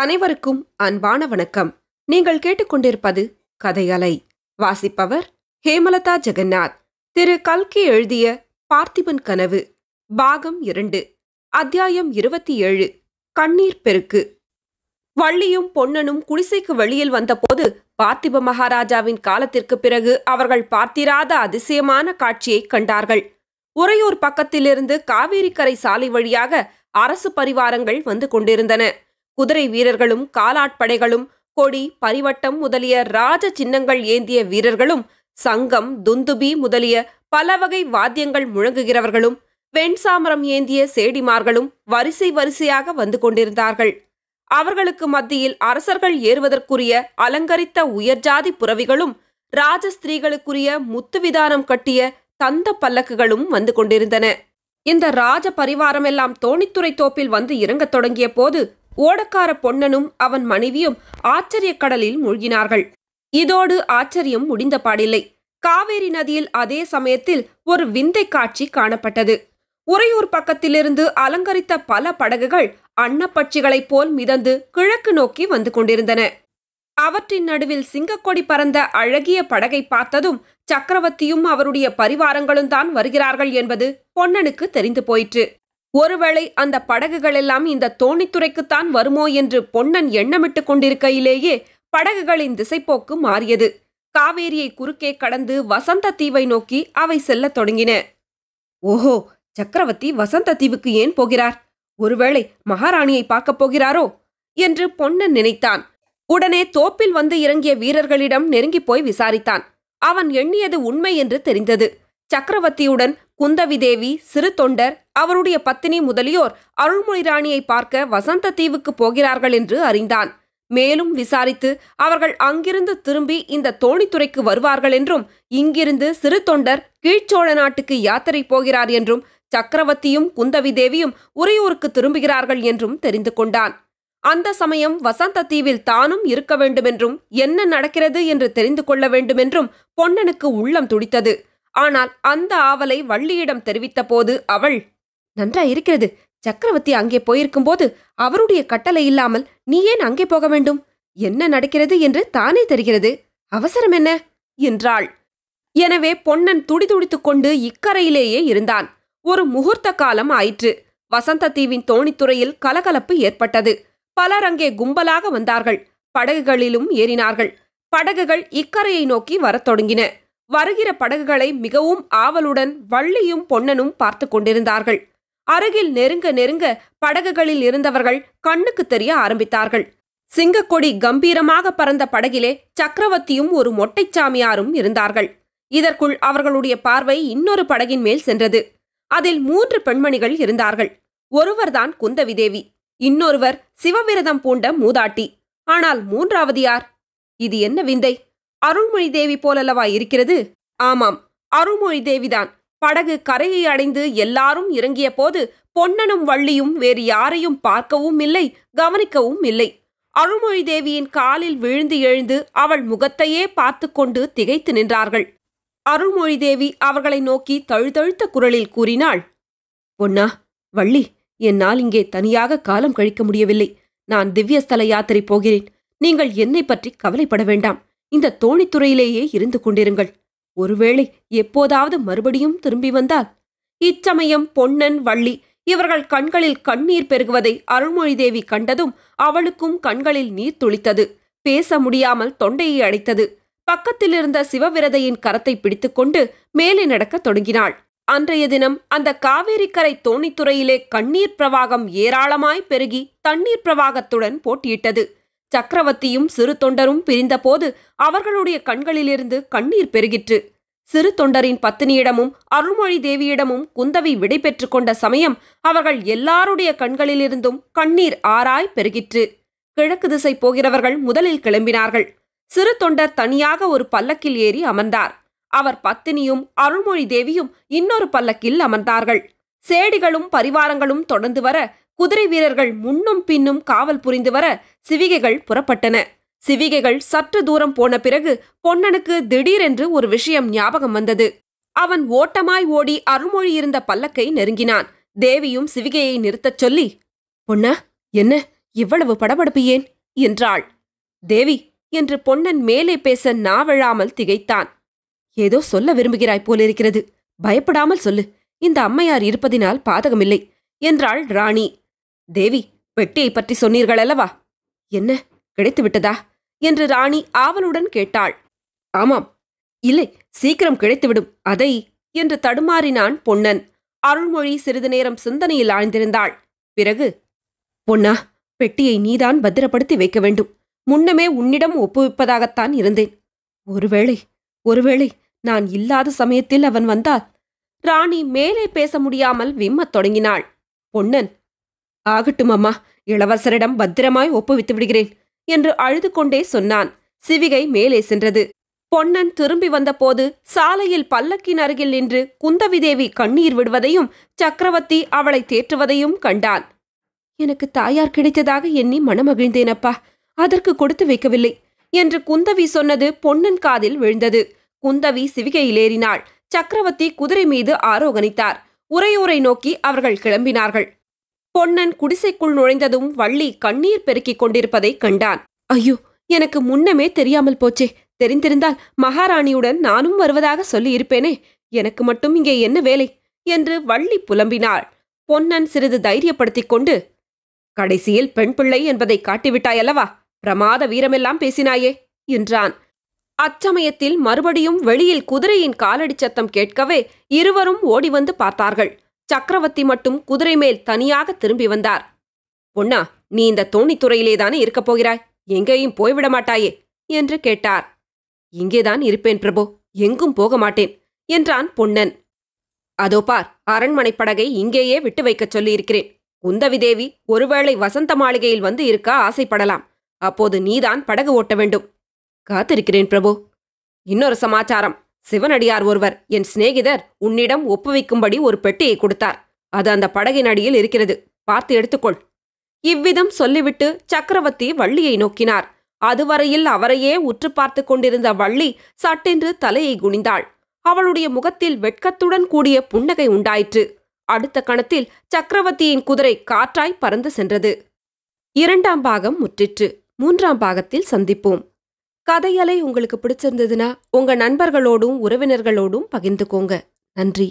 அனைவருக்கும் அன்பான வணக்கம். நீங்கள் கேட்டுக்கொண்டிருப்பது கதையலை. வாசிப்பவர் ஹேமலதா ஜெகநாத். திரு கல்கி எழுதிய பார்த்திபன் கனவு பாகம் 2, அத்தியாயம் 27. கண்ணீர் பெருக்கு. வள்ளியும் பொன்னனும் குடிசைக்கு வெளியில் வந்தபோது பார்த்திப மகாராஜாவின் காலத்திற்கு பிறகு அவர்கள் பார்த்திராத அதிசயமான காட்சியை கண்டார்கள். உறையூர் பக்கத்திலிருந்து காவேரிக்கரை சாலை வழியாக அரசு பரிவாரங்கள் வந்து கொண்டிருந்தன. குதிரை வீரர்களும் காலாட்படைகளும் கொடி பரிவட்டம் முதலிய ராஜ சின்னங்கள் ஏந்திய வீரர்களும் சங்கம் துந்துபி முதலிய பல வகை வாத்தியங்கள் முழங்குகிறவர்களும் வெண்சாமரம் ஏந்திய சேடிமார்களும் வரிசை வரிசையாக வந்து கொண்டிருந்தார்கள். அவர்களுக்கு மத்தியில் அரசர்கள் ஏறுவதற்குரிய அலங்கரித்த உயர்ஜாதி புரவிகளும் ராஜஸ்திரீகளுக்குரிய முத்துவிதானம் கட்டிய தந்த பல்லக்குகளும் வந்து கொண்டிருந்தன. இந்த ராஜ பரிவாரமெல்லாம் தோணித்துறை தோப்பில் வந்து இறங்கத் தொடங்கிய போது ஓடக்கார பொன்னனும் அவன் மனைவியும் ஆச்சரியக் கடலில் மூழ்கினார்கள். இதோடு ஆச்சரியம் முடிந்த பாடில்லை. காவேரி நதியில் அதே சமயத்தில் ஒரு விந்தை காட்சி காணப்பட்டது. உறையூர் பக்கத்திலிருந்து அலங்கரித்த பல படகுகள் அன்னப்பட்சிகளைப் போல் மிதந்து கிழக்கு நோக்கி வந்து கொண்டிருந்தன. அவற்றின் நடுவில் சிங்கக்கொடி பறந்த அழகிய படகை பார்த்ததும் சக்கரவர்த்தியும் அவருடைய பரிவாரங்களும் தான் வருகிறார்கள் என்பது பொன்னனுக்கு தெரிந்து போயிற்று. ஒருவேளை அந்த படகுகளெல்லாம் இந்த தோணித்துறைக்குத்தான் வருமோ என்று பொன்னன் எண்ணமிட்டு கொண்டிருக்கையிலேயே படகுகளின் திசைப்போக்கு மாறியது. காவேரியை குறுக்கே கடந்து வசந்த தீவை நோக்கி அவை செல்லத் தொடங்கின. ஓஹோ, சக்கரவர்த்தி வசந்த தீவுக்கு ஏன் போகிறார்? ஒருவேளை மகாராணியை பார்க்கப் போகிறாரோ என்று பொன்னன் நினைத்தான். உடனே தோப்பில் வந்து இறங்கிய வீரர்களிடம் நெருங்கி போய் விசாரித்தான். அவன் எண்ணியது உண்மை என்று தெரிந்தது. சக்கரவர்த்தியுடன் குந்தவி தேவி, சிறு தொண்டர், அவருடைய பத்தினி முதலியோர் அருள்மொழி ராணியை பார்க்க வசந்த தீவுக்கு போகிறார்கள் என்று அறிந்தான். மேலும் விசாரித்து அவர்கள் அங்கிருந்து திரும்பி இந்த தோணித்துறைக்கு வருவார்கள் என்றும் இங்கிருந்து சிறு தொண்டர் கீழ்ச்சோழ நாட்டுக்கு யாத்திரை போகிறார் என்றும் சக்கரவர்த்தியும் குந்தவி தேவியும் உறையூருக்கு திரும்புகிறார்கள் என்றும் தெரிந்து கொண்டான். அந்த சமயம் வசந்த தீவில் தானும் இருக்க வேண்டுமென்றும் என்ன நடக்கிறது என்று தெரிந்து கொள்ள வேண்டுமென்றும் பொன்னனுக்கு உள்ளம் துடித்தது. ஆனால் அந்த ஆவலை வள்ளியிடம் தெரிவித்த போது அவள், நன்றாயிருக்கிறது, சக்கரவர்த்தி அங்கே போயிருக்கும்போது அவருடைய கட்டளை இல்லாமல் நீ ஏன் அங்கே போக வேண்டும்? என்ன நடக்கிறது என்று தானே தெரிகிறது, அவசரம் என்ன என்றாள். எனவே பொன்னன் துடிதுடித்துக் கொண்டு இக்கரையிலேயே இருந்தான். ஒரு முகூர்த்த காலம் ஆயிற்று. வசந்த தீவின் தோணித்துறையில் கலகலப்பு ஏற்பட்டது. பலர் அங்கே கும்பலாக வந்தார்கள். படகுகளிலும் ஏறினார்கள். படகுகள் இக்கரையை நோக்கி வரத் தொடங்கின. வருகிற படகுகளை மிகவும் ஆவலுடன் வள்ளியும் பொன்னனும் பார்த்து கொண்டிருந்தார்கள். அருகில் நெருங்க நெருங்க படகுகளில் இருந்தவர்கள் கண்ணுக்கு தெரிய ஆரம்பித்தார்கள். சிங்கக்கொடி கம்பீரமாக பறந்த படகிலே சக்கரவர்த்தியும் ஒரு மொட்டைச்சாமியாரும் இருந்தார்கள். இதற்குள் அவர்களுடைய பார்வை இன்னொரு படகின் மேல் சென்றது. அதில் 3 பெண்மணிகள் இருந்தார்கள். ஒருவர்தான் குந்தவி தேவி, இன்னொருவர் சிவவிரதம் பூண்ட மூதாட்டி. ஆனால் 3வது யார்? இது என்ன விந்தை? அருள்மொழி தேவி போலல்லவா இருக்கிறது? ஆமாம், அருள்மொழி தேவிதான். படகு கரையை அடைந்து எல்லாரும் இறங்கிய போது பொன்னனும் வள்ளியும் வேறு யாரையும் பார்க்கவும் இல்லை, கவனிக்கவும் இல்லை. அருள்மொழி தேவியின் காலில் விழுந்து எழுந்து அவள் முகத்தையே பார்த்து கொண்டு திகைத்து நின்றார்கள். அருள்மொழி தேவி அவர்களை நோக்கி தழுதழுத்த குரலில் கூறினாள், பொன்னா, வள்ளி, என்னால் இங்கே தனியாக காலம் கழிக்க முடியவில்லை. நான் திவ்யஸ்தல யாத்திரை போகிறேன். நீங்கள் என்னை பற்றி கவலைப்பட வேண்டாம். இந்த தோணித்துறையிலேயே இருந்து கொண்டிருங்கள். ஒருவேளை எப்போதாவது மறுபடியும் திரும்பி வந்தால். இச்சமயம் பொன்னன், வள்ளி இவர்கள் கண்களில் கண்ணீர் பெருகுவதை அருள்மொழி தேவி கண்டதும் அவளுக்கும் கண்களில் நீர் துளித்தது. பேச முடியாமல் தொண்டையை அடைத்தது. பக்கத்தில் இருந்த சிவவிரதையின் கரத்தை பிடித்துக்கொண்டு மேலே நடக்கத் தொடங்கினாள். அன்றைய தினம் அந்த காவேரிக்கரை தோணித்துறையிலே கண்ணீர் பிரவாகம் ஏராளமாய் பெருகி தண்ணீர் பிரவாகத்துடன் போட்டியிட்டது. சக்கரவர்த்தியும் சிறு தொண்டரும் பிரிந்தபோது அவர்களுடைய கண்களிலிருந்து கண்ணீர் பெருகிற்று. சிறு தொண்டரின் பத்தினியிடமும் அருள்மொழி தேவியிடமும் குந்தவி விடை பெற்று கொண்ட சமயம் அவர்கள் எல்லாருடைய கண்களிலிருந்தும் கண்ணீர் ஆறாய் பெருகிற்று. கிழக்கு திசை போகிறவர்கள் முதலில் கிளம்பினார்கள். சிறு தொண்டர் தனியாக ஒரு பல்லக்கில் ஏறி அமர்ந்தார். அவர் பத்தினியும் அருள்மொழி தேவியும் இன்னொரு பல்லக்கில் அமர்ந்தார்கள். சேடிகளும் பரிவாரங்களும் தொடர்ந்து வர, குதிரை வீரர்கள் முன்னும் பின்னும் காவல் புரிந்து வர சிவிகைகள் புறப்பட்டன. சிவிகைகள் சற்று தூரம் போன பிறகு பொன்னனுக்கு திடீரென்று ஒரு விஷயம் ஞாபகம் வந்தது. அவன் ஓட்டமாய் ஓடி அருள்மொழி இருந்த பல்லக்கை நெருங்கினான். தேவியும் சிவிகையை நிறுத்தச் சொல்லி, பொன்னா, என்ன இவ்வளவு படபடப்பு ஏன் என்றாள். தேவி என்று பொன்னன் மேலே பேச நாவழாமல் திகைத்தான். ஏதோ சொல்ல விரும்புகிறாய் போலிருக்கிறது. பயப்படாமல் சொல்லு. இந்த அம்மையார் இருப்பதினால் பாதகமில்லை என்றாள் ராணி. தேவி, பெட்டியை பற்றி சொன்னீர்கள் அல்லவா? என்ன, கிடைத்து விட்டதா என்று ராணி ஆவலுடன் கேட்டாள். ஆமாம். இல்லை, சீக்கிரம் கிடைத்துவிடும், அதை என்று தடுமாறினான் பொன்னன். அருள்மொழி சிறிது நேரம் சிந்தனையில் ஆழ்ந்திருந்தாள். பிறகு, பொன்னா, பெட்டியை நீதான் பத்திரப்படுத்தி வைக்க வேண்டும். முன்னமே உன்னிடம் ஒப்புவிப்பதாகத்தான் இருந்தேன். ஒருவேளை நான் இல்லாத சமயத்தில் அவன் வந்தால். ராணி மேலே பேச முடியாமல் விம்மத் தொடங்கினாள். பொன்னன், ஆகட்டும் அம்மா, இளவரசரிடம் பத்திரமாய் ஒப்புவித்து விடுகிறேன் என்று அழுது கொண்டே சொன்னான். சிவிகை மேலே சென்றது. பொன்னன் திரும்பி வந்தபோது சாலையில் பல்லக்கின் அருகில் நின்று குந்தவி தேவி கண்ணீர் விடுவதையும் சக்கரவர்த்தி அவளை தேற்றுவதையும் கண்டான். எனக்கு தாயார் கிடைத்ததாக எண்ணி மனமகிழ்ந்தேனப்பா, அதற்கு கொடுத்து வைக்கவில்லை என்று குந்தவி சொன்னது பொன்னன் காதில் விழுந்தது. குந்தவி சிவிகையில் ஏறினாள். சக்கரவர்த்தி குதிரை மீது ஆரோகணித்தார். உறையூரை நோக்கி அவர்கள் கிளம்பினார்கள். பொன்னன் குடிசைக்குள் நுழைந்ததும் வள்ளி கண்ணீர் பெருக்கிக் கொண்டிருப்பதை கண்டான். ஐயோ, எனக்கு முன்னமே தெரியாமல் போச்சே. தெரிந்திருந்தால் மகாராணியுடன் நானும் வருவதாக சொல்லியிருப்பேனே. எனக்கு மட்டும் இங்கே என்ன வேலை என்று வள்ளி புலம்பினாள். பொன்னன் சிறிது தைரியப்படுத்திக் கொண்டு, கடைசியில் பெண் பிள்ளை என்பதை காட்டிவிட்டாயல்லவா, பிரமாத வீரமெல்லாம் பேசினாயே என்றான். அச்சமயத்தில் மறுபடியும் வெளியில் குதிரையின் காலடி சத்தம் கேட்கவே இருவரும் ஓடி வந்து பார்த்தார்கள். சக்கரவர்த்தி மட்டும் குதிரை மேல் தனியாக திரும்பி வந்தார். பொன்னா, நீ இந்த தோணித்துறையிலேதானே இருக்கப் போகிறாய், எங்கேயும் போய்விட மாட்டாயே என்று கேட்டார். இங்கேதான் இருப்பேன் பிரபு, எங்கும் போக மாட்டேன் என்றான் பொன்னன். அதோ பார், அரண்மனை படகை இங்கேயே விட்டு வைக்கச் சொல்லியிருக்கிறேன். குந்தவி தேவி ஒருவேளை வசந்த மாளிகையில் வந்து இருக்க ஆசைப்படலாம். அப்போது நீதான் படகு ஓட்ட வேண்டும். காத்திருக்கிறேன் பிரபு. இன்னொரு சமாச்சாரம். சிவனடியார் ஒருவர், என் சிநேகிதர், உன்னிடம் ஒப்புவிக்கும்படி ஒரு பெட்டியை கொடுத்தார். அது அந்த படகின் அடியில் இருக்கிறது, பார்த்து எடுத்துக்கொள். இவ்விதம் சொல்லிவிட்டு சக்கரவர்த்தி வள்ளியை நோக்கினார். அதுவரையில் அவரையே உற்று பார்த்து கொண்டிருந்த வள்ளி சட்டென்று தலையை குனிந்தாள். அவளுடைய முகத்தில் வெட்கத்துடன் கூடிய புன்னகை உண்டாயிற்று. அடுத்த கணத்தில் சக்கரவர்த்தியின் குதிரை காற்றாய் பறந்து சென்றது. 2ஆம் பாகம் முற்றிற்று. 3ஆம் பாகத்தில் சந்திப்போம். கதையலை உங்களுக்கு பிடிச்சிருந்ததுன்னா உங்க நண்பர்களோடும் உறவினர்களோடும் பகிர்ந்துக்கோங்க. நன்றி.